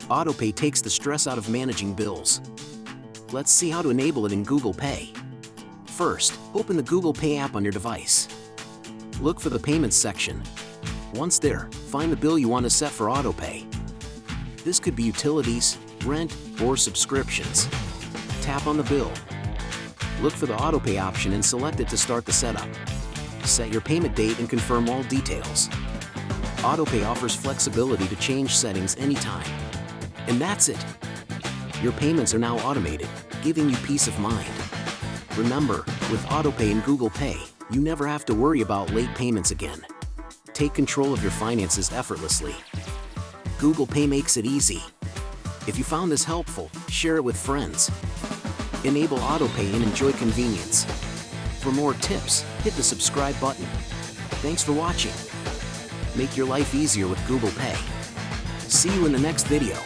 Autopay takes the stress out of managing bills. Let's see how to enable it in Google Pay. First, open the Google Pay app on your device. Look for the Payments section. Once there, find the bill you want to set for Autopay. This could be utilities, rent, or subscriptions. Tap on the bill. Look for the Autopay option and select it to start the setup. Set your payment date and confirm all details. Autopay offers flexibility to change settings anytime. And that's it. Your payments are now automated, giving you peace of mind. Remember, with Autopay and Google Pay, you never have to worry about late payments again. Take control of your finances effortlessly. Google Pay makes it easy. If you found this helpful, share it with friends. Enable Autopay and enjoy convenience. For more tips, hit the subscribe button. Thanks for watching. Make your life easier with Google Pay. See you in the next video.